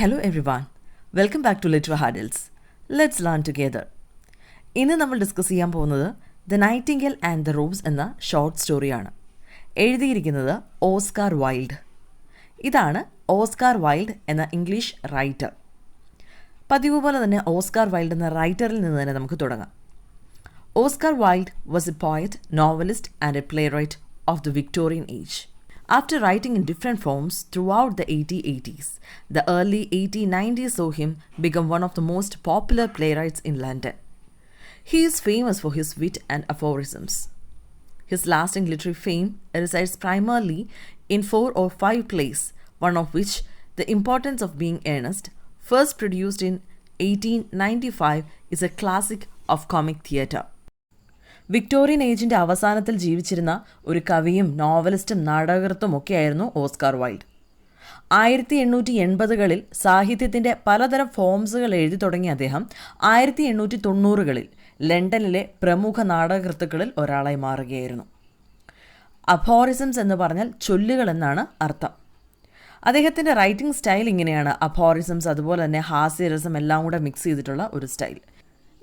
Hello everyone, welcome back to Literary Hurdles. Let's learn together. ഇന്ന് നമ്മൾ discuss ചെയ്യാൻ പോകുന്നത് the nightingale and the rose എന്ന short സ്റ്റോറിയാണ്. എഴുതിയിരിക്കുന്നത് ഓസ്കാർ വൈൽഡ്. ഇതാണ് ഓസ്കാർ വൈൽഡ് എന്ന ഇംഗ്ലീഷ് റൈറ്റർ. പതിവ് പോലെ തന്നെ ഓസ്കാർ വൈൽഡ് എന്ന റൈറ്ററിൽ നിന്ന് തന്നെ നമുക്ക് തുടങ്ങാം. Oscar wild was A poet, novelist and A playwright of the Victorian age. After writing in different forms throughout the 1880s, the early 1890s saw him become one of the most popular playwrights in London. He is famous for his wit and aphorisms. His lasting literary fame resides primarily in 4 or 5 plays, one of which, The Importance of Being Earnest, first produced in 1895, is a classic of comic theatre. Victorian ഏജിൻ്റെ അവസാനത്തിൽ ജീവിച്ചിരുന്ന ഒരു കവിയും നോവലിസ്റ്റും നാടകകൃത്തും ഒക്കെയായിരുന്നു Oscar wild. 1880കളിൽ സാഹിത്യത്തിൻ്റെ പലതരം ഫോംസുകൾ എഴുതി തുടങ്ങിയ അദ്ദേഹം 1890കളിൽ ലണ്ടനിലെ പ്രമുഖ നാടകകൃത്തുക്കളിൽ ഒരാളായി മാറുകയായിരുന്നു. അഫോറിസംസ് എന്ന് പറഞ്ഞാൽ ചൊല്ലുകൾ എന്നാണ് അർത്ഥം. അദ്ദേഹത്തിൻ്റെ റൈറ്റിംഗ് സ്റ്റൈൽ ഇങ്ങനെയാണ്. അഫോറിസംസ് അതുപോലെ തന്നെ ഹാസ്യരസം എല്ലാം കൂടെ മിക്സ് ചെയ്തിട്ടുള്ള ഒരു സ്റ്റൈൽ.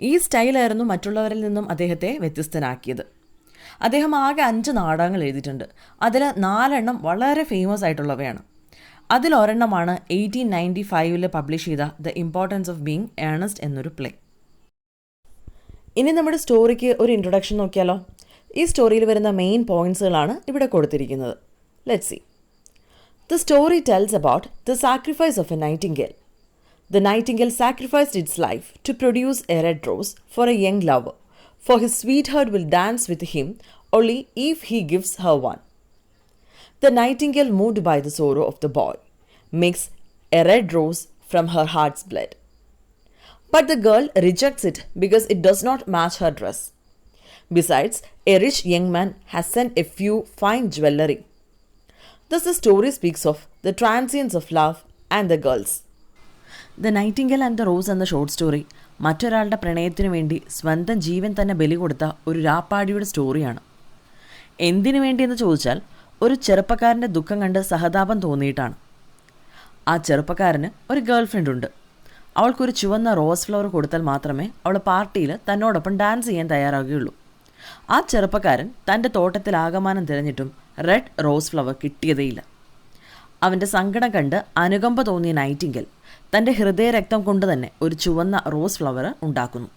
ഈ സ്റ്റൈലായിരുന്നു മറ്റുള്ളവരിൽ നിന്നും അദ്ദേഹത്തെ വ്യത്യസ്തനാക്കിയത്. അദ്ദേഹം ആകെ 5 നാടകങ്ങൾ എഴുതിയിട്ടുണ്ട്. അതിൽ 4 വളരെ ഫേമസ് ആയിട്ടുള്ളവയാണ്. അതിലൊരെണ്ണമാണ് 1895 പബ്ലിഷ് ചെയ്ത the importance of being Earnest എന്നൊരു പ്ലേ. ഇനി നമ്മുടെ സ്റ്റോറിക്ക് ഒരു ഇൻട്രൊഡക്ഷൻ നോക്കിയാലോ. ഈ സ്റ്റോറിയിൽ വരുന്ന മെയിൻ പോയിന്റ്സുകളാണ് ഇവിടെ കൊടുത്തിരിക്കുന്നത്. Let's see. The story tells about the sacrifice of a nightingale. The nightingale sacrificed its life to produce a red rose for a young lover, for his sweetheart will dance with him only if he gives her one. The nightingale, moved by the sorrow of the boy, makes a red rose from her heart's blood. But the girl rejects it because it does not match her dress. Besides, a rich young man has sent a few fine jewelry. Thus the story speaks of the transience of love and the girls. The nightingale and the rose എന്ന short story മറ്റൊരാളുടെ പ്രണയത്തിനു വേണ്ടി സ്വന്തം ജീവൻ തന്നെ ബലി കൊടുത്ത ഒരു രാപ്പാടിയുടെ സ്റ്റോറിയാണ്. എന്തിനു വേണ്ടിയെന്ന് ചോദിച്ചാൽ ഒരു ചെറുപ്പക്കാരൻ്റെ ദുഃഖം കണ്ട് സഹതാപം തോന്നിയിട്ടാണ്. ആ ചെറുപ്പക്കാരന് ഒരു ഗേൾ ഫ്രണ്ട് ഉണ്ട്. അവൾക്കൊരു ചുവന്ന റോസ് ഫ്ലവർ കൊടുത്താൽ മാത്രമേ അവൾ പാർട്ടിയിൽ തന്നോടൊപ്പം ഡാൻസ് ചെയ്യാൻ തയ്യാറാകുകയുള്ളൂ. ആ ചെറുപ്പക്കാരൻ തൻ്റെ തോട്ടത്തിൽ ആകമാനം തിരഞ്ഞിട്ടും റെഡ് റോസ് ഫ്ലവർ കിട്ടിയതേയില്ല. അവൻ്റെ സങ്കടം കണ്ട് അനുകമ്പ തോന്നിയ നൈറ്റിംഗേൽ തൻ്റെ ഹൃദയരക്തം കൊണ്ട് തന്നെ ഒരു ചുവന്ന റോസ് ഫ്ലവർ ഉണ്ടാക്കുന്നു.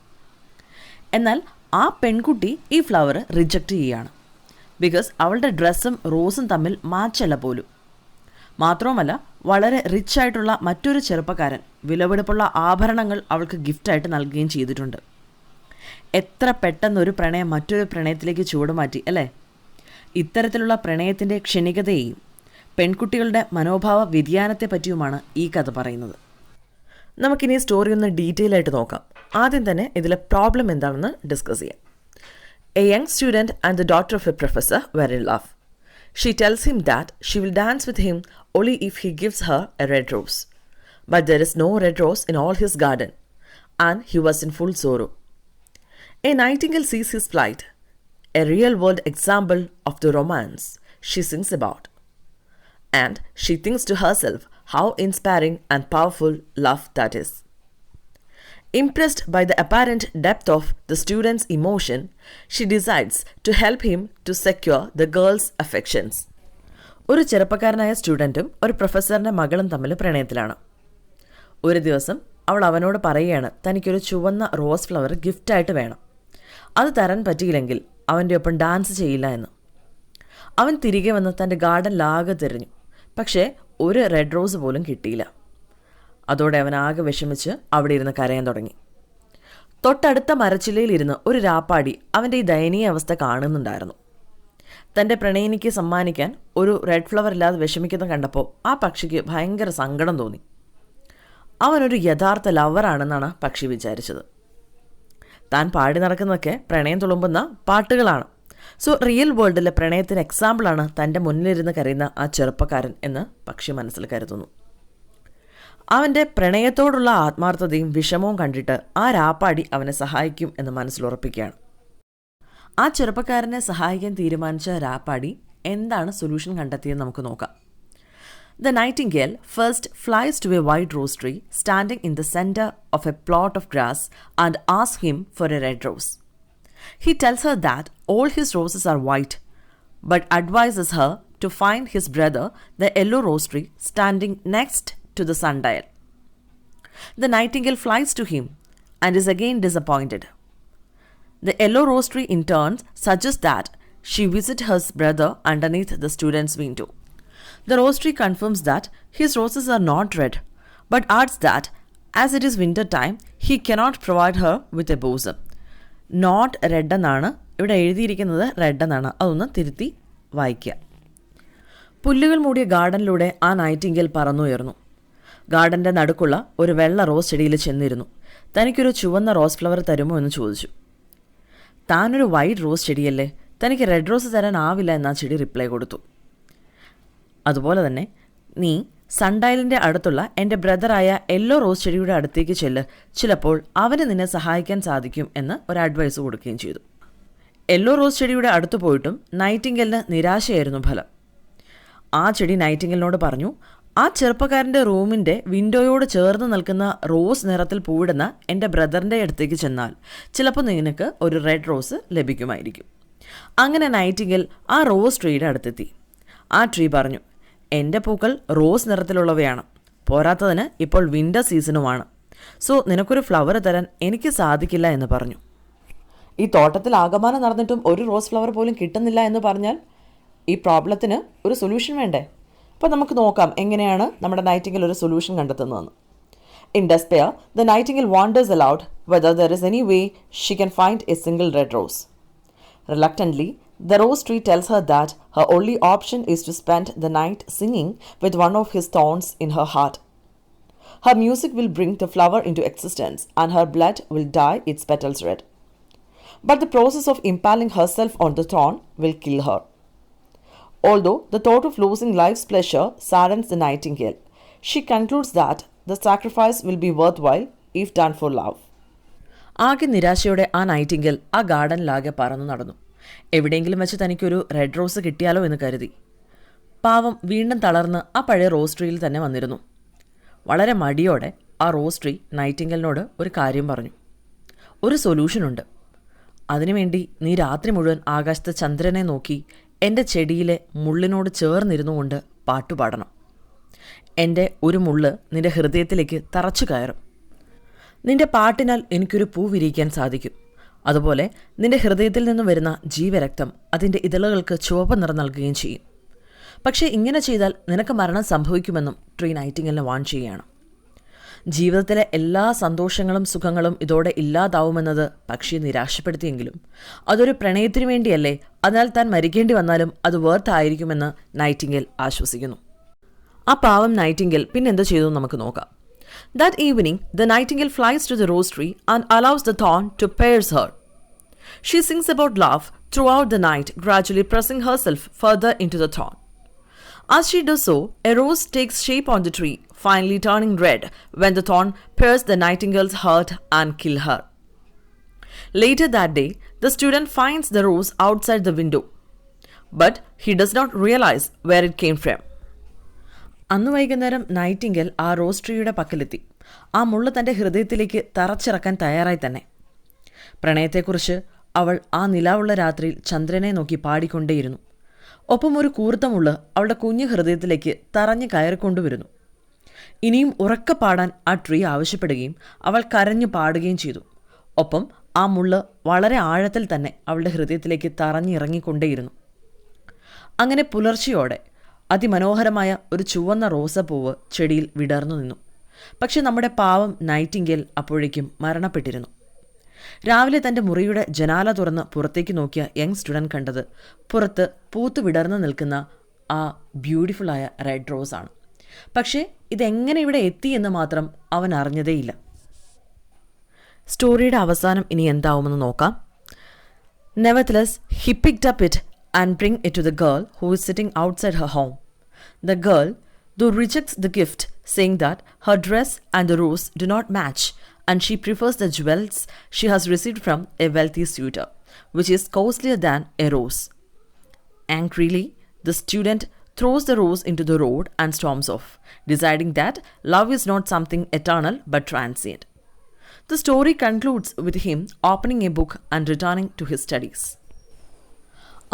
എന്നാൽ ആ പെൺകുട്ടി ഈ ഫ്ലവർ റിജക്റ്റ് ചെയ്യുകയാണ്. ബിക്കോസ് അവളുടെ ഡ്രസ്സും റോസും തമ്മിൽ മാച്ചല്ല പോലും. മാത്രവുമല്ല, വളരെ റിച്ച് ആയിട്ടുള്ള മറ്റൊരു ചെറുപ്പക്കാരൻ വിലപിടിപ്പുള്ള ആഭരണങ്ങൾ അവൾക്ക് ഗിഫ്റ്റായിട്ട് നൽകുകയും ചെയ്തിട്ടുണ്ട്. എത്ര പെട്ടെന്നൊരു പ്രണയം മറ്റൊരു പ്രണയത്തിലേക്ക് ചുവടുമാറ്റി അല്ലേ? ഇത്തരത്തിലുള്ള പ്രണയത്തിൻ്റെ ക്ഷണികതയെയും പെൺകുട്ടികളുടെ മനോഭാവ വ്യതിയാനത്തെ പറ്റിയുമാണ് ഈ കഥ പറയുന്നത്. നമുക്കിനി സ്റ്റോറി ഒന്ന് ഡീറ്റെയിൽ ആയിട്ട് നോക്കാം. ആദ്യം തന്നെ ഇതിലെ പ്രോബ്ലം എന്താണെന്ന് ഡിസ്കസ് ചെയ്യാം. A young student and the daughter of a professor were in love. She tells him that she will dance with him only if he gives her a red rose. But there is no red rose in all his garden, and he was in full sorrow. A nightingale sees his plight, a real-world example of the romance she sings about. And she thinks to herself how inspiring and powerful love that is. Impressed by the apparent depth of the student's emotion, she decides to help him to secure the girl's affections. ഒരു ചെറുപ്പക്കാരനായ സ്റ്റുഡൻറ്റും ഒരു പ്രൊഫസറിൻ്റെ മകളും തമ്മിൽ പ്രണയത്തിലാണ്. ഒരു ദിവസം അവൾ അവനോട് പറയുകയാണ് തനിക്കൊരു ചുവന്ന റോസ് ഫ്ലവർ ഗിഫ്റ്റായിട്ട് വേണം. അത് തരാൻ പറ്റിയില്ലെങ്കിൽ അവൻ്റെ ഒപ്പം ഡാൻസ് ചെയ്യില്ല എന്ന്. അവൻ തിരികെ വന്ന് തൻ്റെ ഗാർഡനിലാകെ തിരഞ്ഞു. പക്ഷേ ഒരു റെഡ് റോസ് പോലും കിട്ടിയില്ല. അതോടെ അവൻ ആകെ വിഷമിച്ച് അവിടെ ഇരുന്ന് കരയാൻ തുടങ്ങി. തൊട്ടടുത്ത മരച്ചില്ലയിലിരുന്ന് ഒരു രാപ്പാടി അവൻ്റെ ഈ ദയനീയ അവസ്ഥ കാണുന്നുണ്ടായിരുന്നു. തൻ്റെ പ്രണയിനിക്ക് സമ്മാനിക്കാൻ ഒരു റെഡ് ഫ്ലവർ ഇല്ലാതെ വിഷമിക്കുന്ന കണ്ടപ്പോൾ ആ പക്ഷിക്ക് ഭയങ്കര സങ്കടം തോന്നി. അവനൊരു യഥാർത്ഥ ലവറാണെന്നാണ് പക്ഷി വിചാരിച്ചത്. താൻ പാടി നടക്കുന്നതൊക്കെ പ്രണയം തുളുമ്പുന്ന പാട്ടുകളാണ്. സോ റിയൽ വേൾഡിലെ പ്രണയത്തിന് എക്സാമ്പിളാണ് തൻ്റെ മുന്നിലിരുന്ന് കരയുന്ന ആ ചെറുപ്പക്കാരൻ എന്ന് പക്ഷി മനസ്സിൽ കരുതുന്നു. അവൻ്റെ പ്രണയത്തോടുള്ള ആത്മാർത്ഥതയും വിഷമവും കണ്ടിട്ട് ആ രാപ്പാടി അവനെ സഹായിക്കും എന്ന് മനസ്സിലുറപ്പിക്കുകയാണ്. ആ ചെറുപ്പക്കാരനെ സഹായിക്കാൻ തീരുമാനിച്ച രാപ്പാടി എന്താണ് സൊല്യൂഷൻ കണ്ടെത്തിയെന്ന് നമുക്ക് നോക്കാം. The nightingale first flies to a white rose tree standing in the center of a plot of grass and asks him for a red rose. He tells her that all his roses are white, but advises her to find his brother, the yellow rose tree, standing next to the sundial. The nightingale flies to him and is again disappointed. The yellow rose tree in turn suggests that she visit her brother underneath the student's window. The rose tree confirms that his roses are not red, but adds that as it is winter time, he cannot provide her with a bosom. Not red എന്നാണ് ഇവിടെ എഴുതിയിരിക്കുന്നത്, red എന്നാണ്. അതൊന്ന് തിരുത്തി വായിക്കുക. പുല്ലുകൾ മൂടിയ ഗാർഡനിലൂടെ ആ നൈറ്റിംഗേൽ പറന്നുയർന്നു. ഗാർഡൻ്റെ നടുക്കുള്ള ഒരു വെള്ള റോസ് ചെടിയിൽ ചെന്നിരുന്നു. തനിക്കൊരു ചുവന്ന റോസ് ഫ്ലവർ തരുമോ എന്ന് ചോദിച്ചു. താനൊരു വൈറ്റ് റോസ് ചെടിയല്ലേ, തനിക്ക് റെഡ് റോസ് തരാനാവില്ല എന്നാ ചെടി റിപ്ലൈ കൊടുത്തു. അതുപോലെ തന്നെ നീ സൺഡയലിൻ്റെ അടുത്തുള്ള എൻ്റെ ബ്രദറായ യെല്ലോ റോസ് ചെടിയുടെ അടുത്തേക്ക് ചെല്ല്, ചിലപ്പോൾ അവന് നിന്നെ സഹായിക്കാൻ സാധിക്കും എന്ന് ഒരു അഡ്വൈസ് കൊടുക്കുകയും ചെയ്തു. യെല്ലോ റോസ് ചെടിയുടെ അടുത്ത് പോയിട്ടും നൈറ്റിംഗേലിന് നിരാശയായിരുന്നു ഫലം. ആ ചെടി നൈറ്റിംഗേലിനോട് പറഞ്ഞു, ആ ചെറുപ്പക്കാരൻ്റെ റൂമിൻ്റെ വിൻഡോയോട് ചേർന്ന് നിൽക്കുന്ന റോസ് നിറത്തിൽ പൂവിടുന്ന എൻ്റെ ബ്രദറിൻ്റെ അടുത്തേക്ക് ചെന്നാൽ ചിലപ്പോൾ നിനക്ക് ഒരു റെഡ് റോസ് ലഭിക്കുമായിരിക്കും. അങ്ങനെ നൈറ്റിംഗേൽ ആ റോസ് ട്രീയുടെ അടുത്തെത്തി. ആ ട്രീ പറഞ്ഞു, എൻ്റെ പൂക്കൾ റോസ് നിറത്തിലുള്ളവയാണ്, പോരാത്തതിന് ഇപ്പോൾ വിൻ്റർ സീസണുമാണ്, സോ നിനക്കൊരു ഫ്ലവർ തരാൻ എനിക്ക് സാധിക്കില്ല എന്ന് പറഞ്ഞു. ഈ തോട്ടത്തിൽ ആകമാനം നടന്നിട്ടും ഒരു റോസ് ഫ്ലവർ പോലും കിട്ടുന്നില്ല എന്ന് പറഞ്ഞാൽ ഈ പ്രോബ്ലത്തിന് ഒരു സൊല്യൂഷൻ വേണ്ടേ? അപ്പോൾ നമുക്ക് നോക്കാം എങ്ങനെയാണ് നമ്മുടെ നൈറ്റിംഗേൽ ഒരു solution കണ്ടെത്തുന്നതെന്ന്. In despair, the nightingale wonders aloud whether there is any way she can find a single red rose. Reluctantly, the rose tree tells her that her only option is to spend the night singing with one of his thorns in her heart. Her music will bring the flower into existence and her blood will dye its petals red. But the process of impaling herself on the thorn will kill her. Although the thought of losing life's pleasure saddens the nightingale, she concludes that the sacrifice will be worthwhile if done for love. ആകെ നിരാശയോടെ ആ Nightingale ആ ഗാർഡനിലാകെ പറന്നു നടന്നു. എവിടെയെങ്കിലും വെച്ച് തനിക്കൊരു red rose കിട്ടിയാലോ എന്ന് കരുതി. പാവം വീണ്ടും തളർന്ന് ആ പഴയ റോസ് ട്രീയിൽ തന്നെ വന്നിരുന്നു. വളരെ മടിയോടെ ആ റോസ് ട്രീ നൈറ്റിംഗേലിനോട് ഒരു കാര്യം പറഞ്ഞു. ഒരു സൊല്യൂഷനുണ്ട്. അതിനുവേണ്ടി നീ രാത്രി മുഴുവൻ ആകാശത്തെ ചന്ദ്രനെ നോക്കി എൻ്റെ ചെടിയിലെ മുള്ളിനോട് ചേർന്നിരുന്നു കൊണ്ട് പാട്ടുപാടണം. എൻ്റെ ഒരു മുള്ള് നിൻ്റെ ഹൃദയത്തിലേക്ക് തറച്ചു കയറും. നിൻ്റെ പാട്ടിനാൽ എനിക്കൊരു പൂ വിരിയിക്കാൻ സാധിക്കും. അതുപോലെ നിന്റെ ഹൃദയത്തിൽ നിന്നും വരുന്ന ജീവരക്തം അതിൻ്റെ ഇതളുകൾക്ക് ചുവപ്പ് നിറം നൽകുകയും ചെയ്യും. പക്ഷേ ഇങ്ങനെ ചെയ്താൽ നിനക്ക് മരണം സംഭവിക്കുമെന്നും ട്രീ നൈറ്റിംഗേലിനെ വാൺ ചെയ്യുകയാണ്. ജീവിതത്തിലെ എല്ലാ സന്തോഷങ്ങളും സുഖങ്ങളും ഇതോടെ ഇല്ലാതാവുമെന്നത് പക്ഷിയെ നിരാശപ്പെടുത്തിയെങ്കിലും അതൊരു പ്രണയത്തിനു വേണ്ടിയല്ലേ, അതിനാൽ താൻ മരിക്കേണ്ടി വന്നാലും അത് വർത്തായിരിക്കുമെന്ന് നൈറ്റിംഗേൽ ആശ്വസിക്കുന്നു. ആ പാവം നൈറ്റിംഗേൽ പിന്നെന്ത് ചെയ്തു നമുക്ക് നോക്കാം. That evening, the nightingale flies to the rose tree and allows the thorn to pierce her. She sings about love throughout the night, gradually pressing herself further into the thorn. As she does so, a rose takes shape on the tree, finally turning red when the thorn pierces the nightingale's heart and kills her. Later that day, the student finds the rose outside the window, but he does not realize where it came from. അന്ന് വൈകുന്നേരം Nightingale ആ rose ട്രീയുടെ പക്കലെത്തി. ആ മുള്ള തൻ്റെ ഹൃദയത്തിലേക്ക് തറച്ചിറക്കാൻ തയ്യാറായി തന്നെ. പ്രണയത്തെക്കുറിച്ച് അവൾ ആ നിലാവുള്ള രാത്രിയിൽ ചന്ദ്രനെ നോക്കി പാടിക്കൊണ്ടേയിരുന്നു. ഒപ്പം ഒരു കൂർത്ത മുള്ള് അവളുടെ കുഞ്ഞു ഹൃദയത്തിലേക്ക് തറഞ്ഞു കയറിക്കൊണ്ടുവരുന്നു. ഇനിയും ഉറക്കെ പാടാൻ ആ ട്രീ ആവശ്യപ്പെടുകയും അവൾ കരഞ്ഞു പാടുകയും ചെയ്തു. ഒപ്പം ആ മുള്ള് വളരെ ആഴത്തിൽ തന്നെ അവളുടെ ഹൃദയത്തിലേക്ക് തറഞ്ഞിറങ്ങിക്കൊണ്ടേയിരുന്നു. അങ്ങനെ പുലർച്ചയോടെ അതിമനോഹരമായ ഒരു ചുവന്ന റോസപ്പൂവ് ചെടിയിൽ വിടർന്നു നിന്നു. പക്ഷെ നമ്മുടെ പാവം നൈറ്റിംഗേൽ അപ്പോഴേക്കും മരണപ്പെട്ടിരുന്നു. രാവിലെ തൻ്റെ മുറിയുടെ ജനാല തുറന്ന് പുറത്തേക്ക് നോക്കിയ യങ് സ്റ്റുഡൻറ് കണ്ടത് പുറത്ത് പൂത്തു വിടർന്നു നിൽക്കുന്ന ആ ബ്യൂട്ടിഫുള്ളായ റെഡ് റോസാണ്. പക്ഷേ ഇതെങ്ങനെ ഇവിടെ എത്തി എന്ന് മാത്രം അവൻ അറിഞ്ഞതേയില്ല. സ്റ്റോറിയുടെ അവസാനം ഇനി എന്താവുമെന്ന് നോക്കാം. Nevertheless, he picked up it and bring it to the girl who is sitting outside her home. The girl, though, rejects the gift, saying that her dress and the rose do not match and she prefers the jewels she has received from a wealthy suitor, which is costlier than a rose. Angrily, the student throws the rose into the road and storms off, deciding that love is not something eternal but transient. The story concludes with him opening a book and returning to his studies.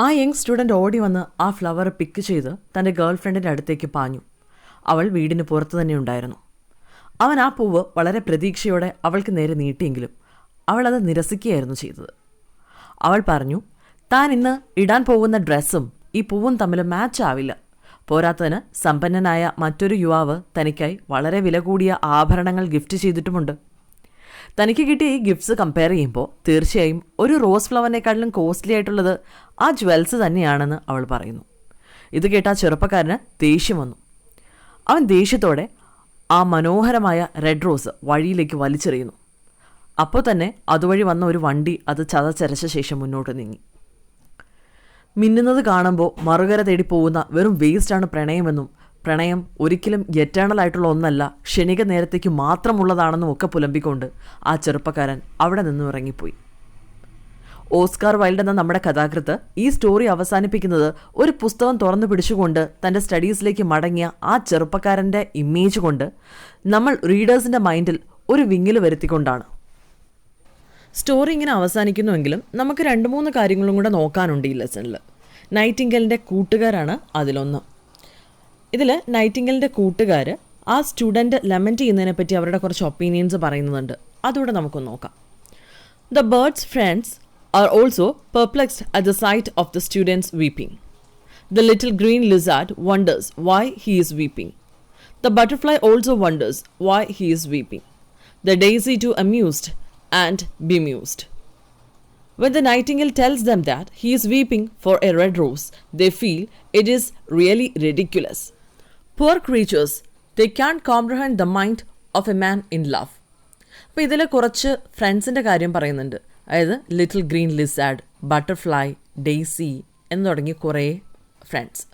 ആ young student ഓടി വന്ന് ആ flower പിക്ക് ചെയ്ത് തൻ്റെ girl ഫ്രണ്ടിൻ്റെ അടുത്തേക്ക് പാഞ്ഞു. അവൾ വീടിന് പുറത്ത് തന്നെ ഉണ്ടായിരുന്നു. അവൻ ആ പൂവ് വളരെ പ്രതീക്ഷയോടെ അവൾക്ക് നേരെ നീട്ടിയെങ്കിലും അവൾ അത് നിരസിക്കുകയായിരുന്നു ചെയ്തത്. അവൾ പറഞ്ഞു, താൻ ഇന്ന് ഇടാൻ പോകുന്ന ഡ്രസ്സും ഈ പൂവും തമ്മിൽ മാച്ച് ആവില്ല. പോരാത്തതിന് സമ്പന്നനായ മറ്റൊരു യുവാവ് തനിക്കായി വളരെ വില കൂടിയ ആഭരണങ്ങൾ ഗിഫ്റ്റ് ചെയ്തിട്ടുമുണ്ട്. തനിക്ക് കിട്ടിയ ഈ ഗിഫ്റ്റ്സ് കമ്പയർ ചെയ്യുമ്പോൾ തീർച്ചയായും ഒരു റോസ് ഫ്ലവറിനേക്കാളിലും കോസ്റ്റ്ലി ആയിട്ടുള്ളത് ആ ജ്വൽസ് തന്നെയാണെന്ന് അവൾ പറയുന്നു. ഇത് കേട്ട ആ ചെറുപ്പക്കാരന് ദേഷ്യം വന്നു. അവൻ ദേഷ്യത്തോടെ ആ മനോഹരമായ റെഡ് റോസ് വഴിയിലേക്ക് വലിച്ചെറിയുന്നു. അപ്പോൾ തന്നെ അതുവഴി വന്ന ഒരു വണ്ടി അത് ചതച്ചരച്ച ശേഷം മുന്നോട്ട് നീങ്ങി. മിന്നുന്നത് കാണുമ്പോൾ മറുകര തേടി പോകുന്ന വെറും വേസ്റ്റാണ് പ്രണയമെന്നും പ്രണയം ഒരിക്കലും എറ്റേണൽ ആയിട്ടുള്ള ഒന്നല്ല, ക്ഷണിക നേരത്തേക്ക് മാത്രമുള്ളതാണെന്നും ഒക്കെ പുലമ്പിക്കൊണ്ട് ആ ചെറുപ്പക്കാരൻ അവിടെ നിന്നും ഇറങ്ങിപ്പോയി. ഓസ്കാർ വൈൽഡ് എന്ന നമ്മുടെ കഥാകൃത്ത് ഈ സ്റ്റോറി അവസാനിപ്പിക്കുന്നത് ഒരു പുസ്തകം തുറന്നു പിടിച്ചുകൊണ്ട് തൻ്റെ സ്റ്റഡീസിലേക്ക് മടങ്ങിയ ആ ചെറുപ്പക്കാരൻ്റെ ഇമേജ് കൊണ്ട് നമ്മൾ റീഡേഴ്സിൻ്റെ മൈൻഡിൽ ഒരു വിങ്ങൽ വരുത്തിക്കൊണ്ടാണ്. സ്റ്റോറി ഇങ്ങനെ അവസാനിക്കുന്നുവെങ്കിലും നമുക്ക് 2-3 കാര്യങ്ങളും കൂടെ നോക്കാനുണ്ട് ഈ ലെസണിൽ. നൈറ്റിംഗലിൻ്റെ കൂട്ടുകാരാണ് അതിലൊന്ന്. ഇതിൽ നൈറ്റിംഗലിൻ്റെ കൂട്ടുകാർ ആ സ്റ്റുഡൻറ്റ് ലെമൻറ്റ് ചെയ്യുന്നതിനെ പറ്റി അവരുടെ കുറച്ച് ഒപ്പീനിയൻസ് പറയുന്നുണ്ട്. അതുകൂടെ നമുക്കൊന്ന് നോക്കാം. The bird's friends are also perplexed at the sight of the student's weeping. The little green lizard wonders why he is weeping. The butterfly also wonders why he is weeping. The daisy too amused and bemused. When the nightingale tells them that he is weeping for a red rose, they feel it is really ridiculous. Poor creatures, they can't comprehend the mind of a man in love. അപ്പോൾ ഇതിൽ കുറച്ച് ഫ്രണ്ട്സിൻ്റെ കാര്യം പറയുന്നുണ്ട്. അതായത് little green lizard, butterfly, Daisy എന്ന് തുടങ്ങി കുറേ ഫ്രണ്ട്സ്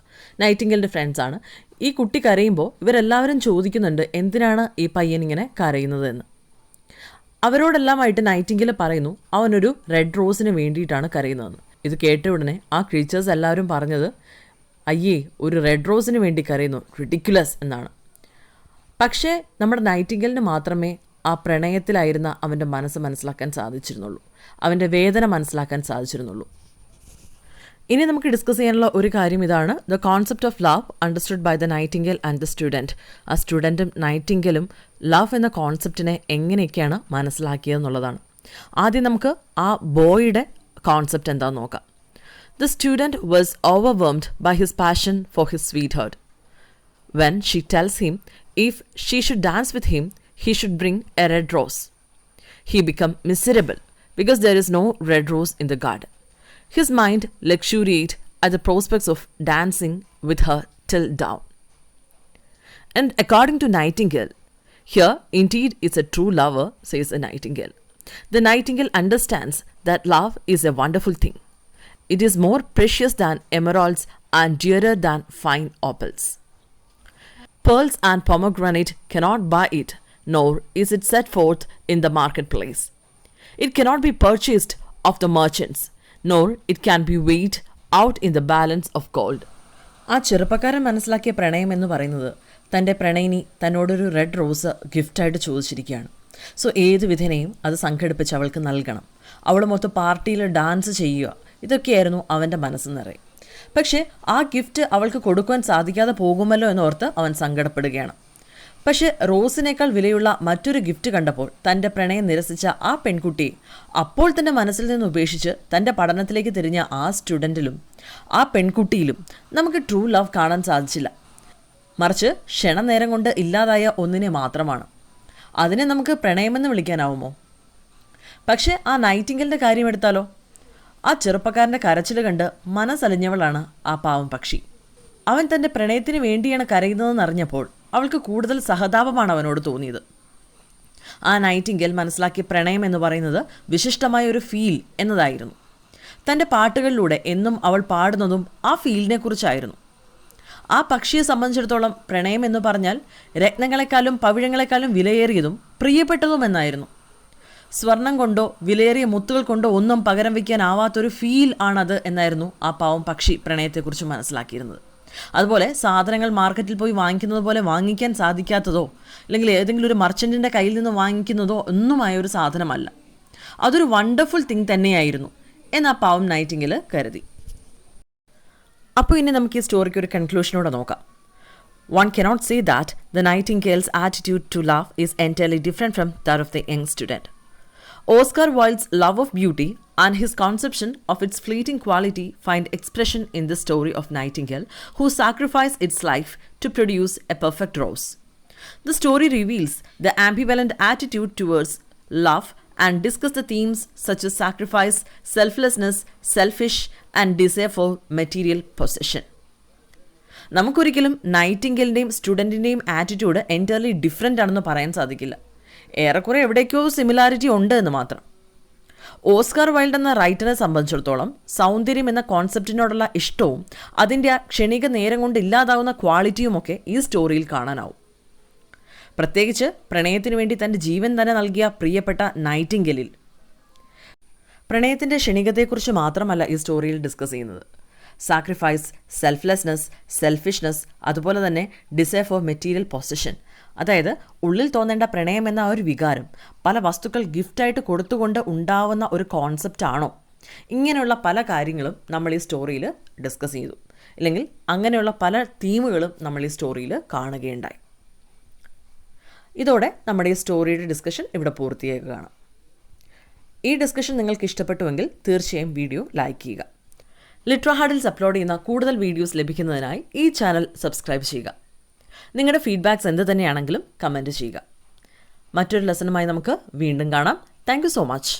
നൈറ്റിംഗലിൻ്റെ ഫ്രണ്ട്സാണ്. ഈ കുട്ടി കരയുമ്പോൾ ഇവരെല്ലാവരും ചോദിക്കുന്നുണ്ട് എന്തിനാണ് ഈ പയ്യൻ ഇങ്ങനെ കരയുന്നതെന്ന്. അവരോടെല്ലാമായിട്ട് നൈറ്റിംഗേൽ പറയുന്നു അവനൊരു റെഡ് റോസിന് വേണ്ടിയിട്ടാണ് കരയുന്നതെന്ന്. ഇത് കേട്ട ഉടനെ ആ ക്രീച്ചേഴ്സ് എല്ലാവരും പറഞ്ഞത് അയ്യേ ഒരു റെഡ് റോസിന് വേണ്ടി കരയുന്നു, റിഡിക്കുലസ് എന്നാണ്. പക്ഷേ നമ്മുടെ നൈറ്റിംഗേലിന് മാത്രമേ ആ പ്രണയത്തിലായിരുന്ന അവൻ്റെ മനസ്സ് മനസ്സിലാക്കാൻ സാധിച്ചിരുന്നുള്ളൂ, അവൻ്റെ വേദന മനസ്സിലാക്കാൻ സാധിച്ചിരുന്നുള്ളൂ. ഇനി നമുക്ക് ഡിസ്കസ് ചെയ്യാനുള്ള ഒരു കാര്യം ഇതാണ്, the concept of love understood by the nightingale and the student. ആ സ്റ്റുഡൻറ്റും നൈറ്റിംഗേലും ലവ് എന്ന കോൺസെപ്റ്റിനെ എങ്ങനെയൊക്കെയാണ് മനസ്സിലാക്കിയതെന്നുള്ളതാണ്. ആദ്യം നമുക്ക് ആ ബോയുടെ കോൺസെപ്റ്റ് എന്താണെന്ന് നോക്കാം. The student was overwhelmed by his passion for his sweetheart. When she tells him if she should dance with him he should bring a red rose. He become miserable because there is no red rose in the garden. His mind luxuriate at the prospects of dancing with her till dawn. And according to Nightingale, here indeed is a true lover, says a Nightingale. The Nightingale understands that love is a wonderful thing. It is more precious than emeralds and dearer than fine opals. Pearls and pomegranate cannot buy it, nor is it set forth in the marketplace. It cannot be purchased of the merchants, nor it can be weighed out in the balance of gold. ആ ചെറുപ്പക്കാരൻ മനസ്സിലാക്കിയ പ്രണയം എന്ന് പറയുന്നത് തൻ്റെ പ്രണയിനി തന്നോടൊരു red rose ഗിഫ്റ്റായിട്ട് ചോദിച്ചിരിക്കുകയാണ്. So ഏത് വിധേനയും അത് സംഘടിപ്പിച്ച് അവൾക്ക് നൽകണം, അവൾ മൊത്തം പാർട്ടിയിൽ ഡാൻസ് ചെയ്യുക, ഇതൊക്കെയായിരുന്നു അവൻ്റെ മനസ്സ് നിറയെ. പക്ഷേ ആ ഗിഫ്റ്റ് അവൾക്ക് കൊടുക്കുവാൻ സാധിക്കാതെ പോകുമല്ലോ എന്നോർത്ത് അവൻ സങ്കടപ്പെടുകയാണ്. പക്ഷേ റോസിനേക്കാൾ വിലയുള്ള മറ്റൊരു ഗിഫ്റ്റ് കണ്ടപ്പോൾ തൻ്റെ പ്രണയം നിരസിച്ച ആ പെൺകുട്ടിയെ അപ്പോൾ തന്നെ മനസ്സിൽ നിന്ന് ഉപേക്ഷിച്ച് തൻ്റെ പഠനത്തിലേക്ക് തിരിഞ്ഞ ആ സ്റ്റുഡൻറ്റിലും ആ പെൺകുട്ടിയിലും നമുക്ക് ട്രൂ ലവ് കാണാൻ സാധിച്ചില്ല. മറിച്ച് ക്ഷണനേരം കൊണ്ട് ഇല്ലാതായ ഒന്നിനെ മാത്രമാണ്. അതിനെ നമുക്ക് പ്രണയമെന്ന് വിളിക്കാനാവുമോ? പക്ഷേ ആ നൈറ്റിംഗലിൻ്റെ കാര്യം എടുത്താലോ? ആ ചെറുപ്പക്കാരൻ്റെ കരച്ചിൽ കണ്ട് മനസ്സലിഞ്ഞവളാണ് ആ പാവം പക്ഷി. അവൻ തൻ്റെ പ്രണയത്തിന് വേണ്ടിയാണ് കരയുന്നതെന്ന് അറിഞ്ഞപ്പോൾ അവൾക്ക് കൂടുതൽ സഹതാപമാണ് അവനോട് തോന്നിയത്. ആ നൈറ്റിംഗേൽ മനസ്സിലാക്കിയ പ്രണയം എന്ന് പറയുന്നത് വിശിഷ്ടമായ ഒരു ഫീൽ എന്നതായിരുന്നു. തൻ്റെ പാട്ടുകളിലൂടെ എന്നും അവൾ പാടുന്നതും ആ ഫീലിനെ കുറിച്ചായിരുന്നു. ആ പക്ഷിയെ സംബന്ധിച്ചിടത്തോളം പ്രണയം എന്ന് പറഞ്ഞാൽ രത്നങ്ങളെക്കാളും പവിഴങ്ങളെക്കാളും വിലയേറിയതും പ്രിയപ്പെട്ടതുമെന്നായിരുന്നു. സ്വർണം കൊണ്ടോ വിലയേറിയ മുത്തുകൾ കൊണ്ടോ ഒന്നും പകരം വയ്ക്കാനാവാത്തൊരു ഫീൽ ആണത് എന്നായിരുന്നു ആ പാവം പക്ഷി പ്രണയത്തെക്കുറിച്ച് മനസ്സിലാക്കിയിരുന്നത്. അതുപോലെ സാധനങ്ങൾ മാർക്കറ്റിൽ പോയി വാങ്ങിക്കുന്നത് പോലെ വാങ്ങിക്കാൻ സാധിക്കാത്തതോ അല്ലെങ്കിൽ ഏതെങ്കിലും ഒരു മർച്ചൻറ്റിൻ്റെ കയ്യിൽ നിന്ന് വാങ്ങിക്കുന്നതോ ഒന്നുമായ ഒരു സാധനമല്ല. അതൊരു വണ്ടർഫുൾ തിങ് തന്നെയായിരുന്നു എന്ന് ആ പാവം നൈറ്റിംഗേൽ കരുതി. അപ്പോൾ ഇനി നമുക്ക് ഈ സ്റ്റോറിക്ക് ഒരു കൺക്ലൂഷനോടെ നോക്കാം. One cannot say that the Nightingale's attitude to love is entirely different from that of the young student. Oscar Wilde's love of beauty and his conception of its fleeting quality find expression in the story of Nightingale, who sacrificed its life to produce a perfect rose. The story reveals the ambivalent attitude towards love and discusses the themes such as sacrifice, selflessness, selfish, and desire for material possession. നമുക്കൊരിക്കലും നൈറ്റിംഗേലിൻ്റെയും സ്റ്റുഡൻറ്റിൻ്റെയും attitude entirely different ആണെന്ന് പറയാൻ സാധിക്കില്ല. ഏറെക്കുറെ എവിടേക്കോ similarity ഉണ്ട് എന്ന് മാത്രം. Oscar wild എന്ന റൈറ്ററെ സംബന്ധിച്ചിടത്തോളം സൗന്ദര്യം എന്ന കോൺസെപ്റ്റിനോടുള്ള ഇഷ്ടവും അതിൻ്റെ ആ ക്ഷണിക നേരം കൊണ്ട് ഇല്ലാതാവുന്ന ക്വാളിറ്റിയുമൊക്കെ ഈ സ്റ്റോറിയിൽ കാണാനാവും. പ്രത്യേകിച്ച് പ്രണയത്തിനു വേണ്ടി തൻ്റെ ജീവൻ തന്നെ നൽകിയ പ്രിയപ്പെട്ട നൈറ്റിംഗേലിൽ പ്രണയത്തിൻ്റെ ക്ഷണികതയെക്കുറിച്ച് മാത്രമല്ല ഈ സ്റ്റോറിയിൽ ഡിസ്കസ് ചെയ്യുന്നത്. സാക്രിഫൈസ്, സെൽഫ്ലെസ്നെസ്, സെൽഫിഷ്നെസ്, അതുപോലെ തന്നെ ഡിസയർ ഫോർ മെറ്റീരിയൽ പൊസഷൻ, അതായത് ഉള്ളിൽ തോന്നേണ്ട പ്രണയം എന്ന ഒരു വികാരം പല വസ്തുക്കൾ ഗിഫ്റ്റായിട്ട് കൊടുത്തുകൊണ്ട് ഉണ്ടാവുന്ന ഒരു കോൺസെപ്റ്റാണോ? ഇങ്ങനെയുള്ള പല കാര്യങ്ങളും നമ്മൾ ഈ സ്റ്റോറിയിൽ ഡിസ്കസ് ചെയ്തു. അല്ലെങ്കിൽ അങ്ങനെയുള്ള പല തീമുകളും നമ്മൾ ഈ സ്റ്റോറിയിൽ കാണുകയുണ്ടായി. ഇതോടെ നമ്മുടെ ഈ സ്റ്റോറിയുടെ ഡിസ്കഷൻ ഇവിടെ പൂർത്തിയാക്കുകയാണ്. ഈ ഡിസ്കഷൻ നിങ്ങൾക്ക് ഇഷ്ടപ്പെട്ടുവെങ്കിൽ തീർച്ചയായും വീഡിയോ ലൈക്ക് ചെയ്യുക. ലിട്രാഹാർഡിൽസ് അപ്ലോഡ് ചെയ്യുന്ന കൂടുതൽ വീഡിയോസ് ലഭിക്കുന്നതിനായി ഈ ചാനൽ സബ്സ്ക്രൈബ് ചെയ്യുക. നിങ്ങളുടെ ഫീഡ്ബാക്ക്സ് എന്ത് തന്നെയാണെങ്കിലും കമൻറ്റ് ചെയ്യുക. മറ്റൊരു ലെസണുമായി നമുക്ക് വീണ്ടും കാണാം. Thank you so much.